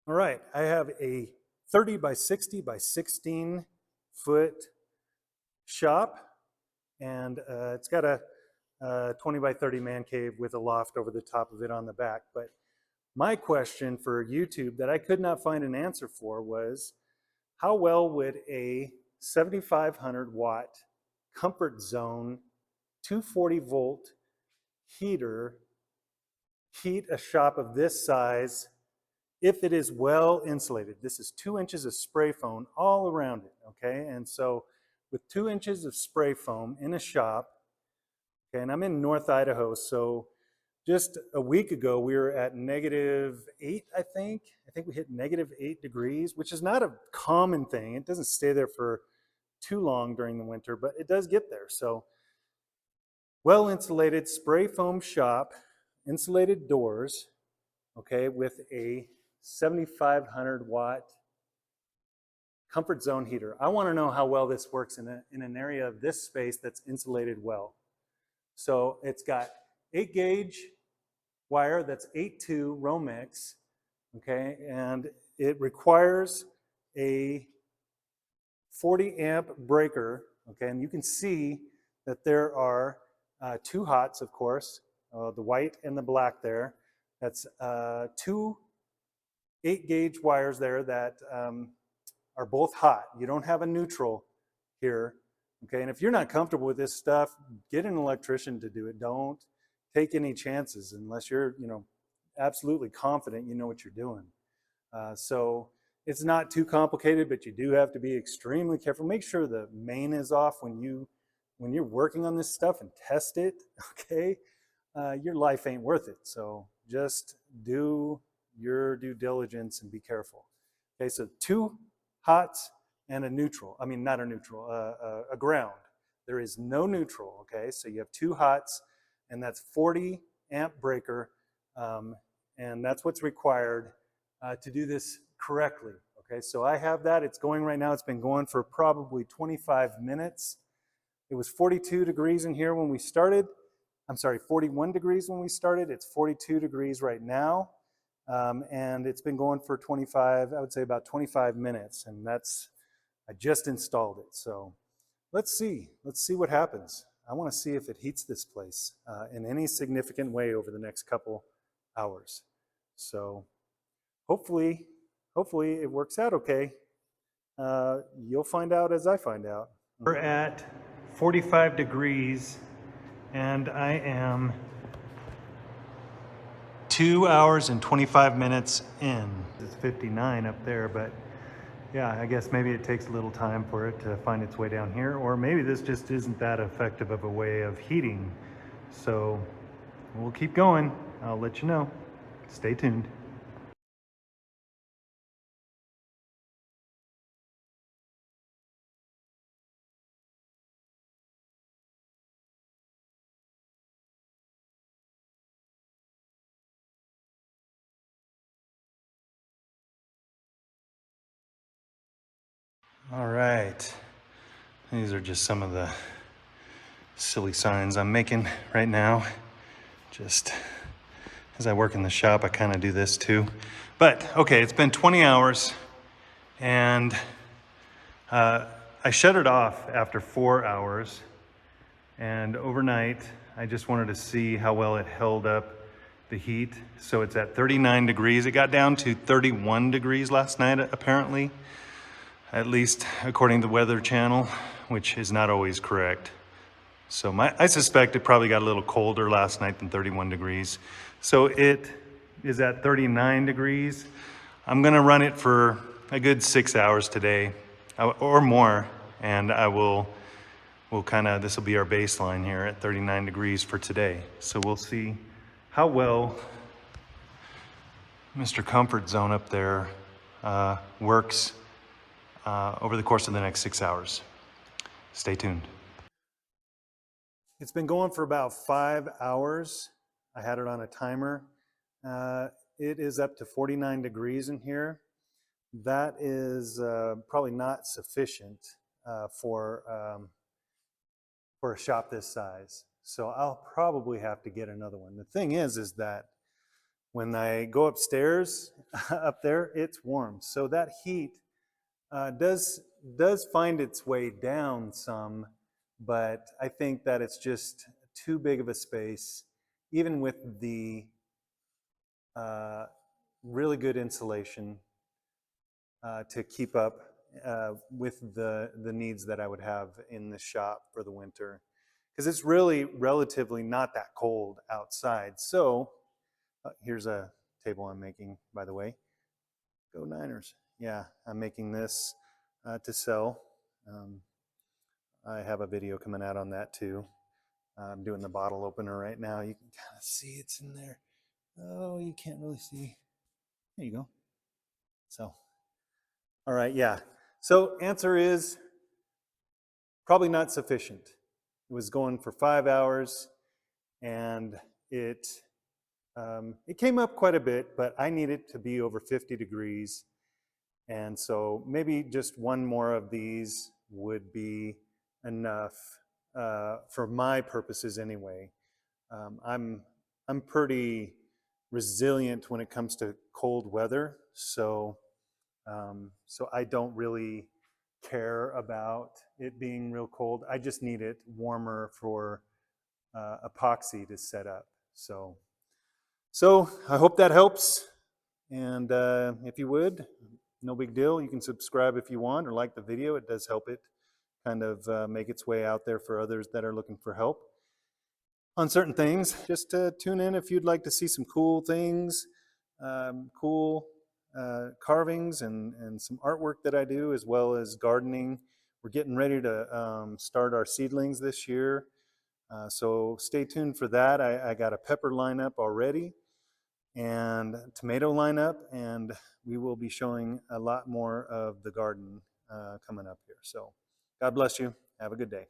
All right, I have a 30 by 60 by 16 foot shop, and it's got a 20 by 30 man cave with a loft over the top of it on the back. But my question for YouTube that I could not find an answer for was, how well would a 7,500 watt comfort zone 240 volt heater heat a shop of this size if it is well insulated? This is 2 inches of spray foam all around it, okay? And so with 2 inches of spray foam in a shop, okay, and I'm in North Idaho, so just a week ago we were at -8, I think. I think we hit -8 degrees, which is not a common thing. It doesn't stay there for too long during the winter, but it does get there. So well insulated spray foam shop, insulated doors, okay, with a 7,500 watt comfort zone heater. I want to know how well this works in an area of this space that's insulated well. So it's got 8 gauge wire that's 8-2 Romex, okay, and it requires a 40 amp breaker, okay, and you can see that there are two hots, of course, the white and the black there. That's two 8 gauge wires there that are both hot. You don't have a neutral here, okay? And if you're not comfortable with this stuff, get an electrician to do it. Don't take any chances unless you're, absolutely confident you know what you're doing. So it's not too complicated, but you do have to be extremely careful. Make sure the main is off when you're working on this stuff and test it, okay? Your life ain't worth it. So just do your due diligence and be careful. Okay, so two hots and a neutral. I mean, not a neutral, a ground. There is no neutral, okay? So you have two hots, and that's 40 amp breaker, and that's what's required to do this correctly, okay? So I have that. It's going right now. It's been going for probably 25 minutes. It was 42 degrees in here when we started. I'm sorry, 41 degrees when we started. It's 42 degrees right now. And it's been going for 25, I would say about 25 minutes. And I just installed it. So let's see what happens. I want to see if it heats this place in any significant way over the next couple hours. So hopefully it works out okay. You'll find out as I find out. We're at 45 degrees and I am 2 hours and 25 minutes in. It's 59 up there, but yeah, I guess maybe it takes a little time for it to find its way down here, or maybe this just isn't that effective of a way of heating. So we'll keep going. I'll let you know. Stay tuned. All right, these are just some of the silly signs I'm making right now. Just as I work in the shop, I kind of do this too. But okay, it's been 20 hours and I shut it off after 4 hours. And overnight, I just wanted to see how well it held up the heat. So it's at 39 degrees. It got down to 31 degrees last night, apparently. At least according to the Weather Channel, which is not always correct. So I suspect it probably got a little colder last night than 31 degrees. So it is at 39 degrees. I'm gonna run it for a good 6 hours today or more. And we'll this will be our baseline here at 39 degrees for today. So we'll see how well Mr. Comfort Zone up there works over the course of the next 6 hours. Stay tuned. It's been going for about 5 hours. I had it on a timer. It is up to 49 degrees in here. That is probably not sufficient for a shop this size. So I'll probably have to get another one. The thing is that when I go upstairs, up there, it's warm. So that heat does find its way down some, but I think that it's just too big of a space, even with the uh, really good insulation to keep up with the needs that I would have in the shop for the winter. Because it's really relatively not that cold outside. So here's a table I'm making, by the way. Go Niners. Yeah, I'm making this to sell. Um, I have a video coming out on that too. I'm doing the bottle opener right now. You can kind of see it's in there. Oh, you can't really see. There you go. So, all right, yeah. So answer is probably not sufficient. It was going for 5 hours, and it came up quite a bit, but I need it to be over 50 degrees. And so maybe just one more of these would be enough for my purposes anyway. I'm pretty resilient when it comes to cold weather, so so I don't really care about it being real cold. I just need it warmer for epoxy to set up. So I hope that helps. And if you would, no big deal. You can subscribe if you want or like the video. It does help it kind of make its way out there for others that are looking for help on certain things. Just tune in if you'd like to see some cool things, cool carvings and some artwork that I do, as well as gardening. We're getting ready to start our seedlings this year. So stay tuned for that. I got a pepper lineup already and tomato lineup, and we will be showing a lot more of the garden coming up here. So God bless you. Have a good day.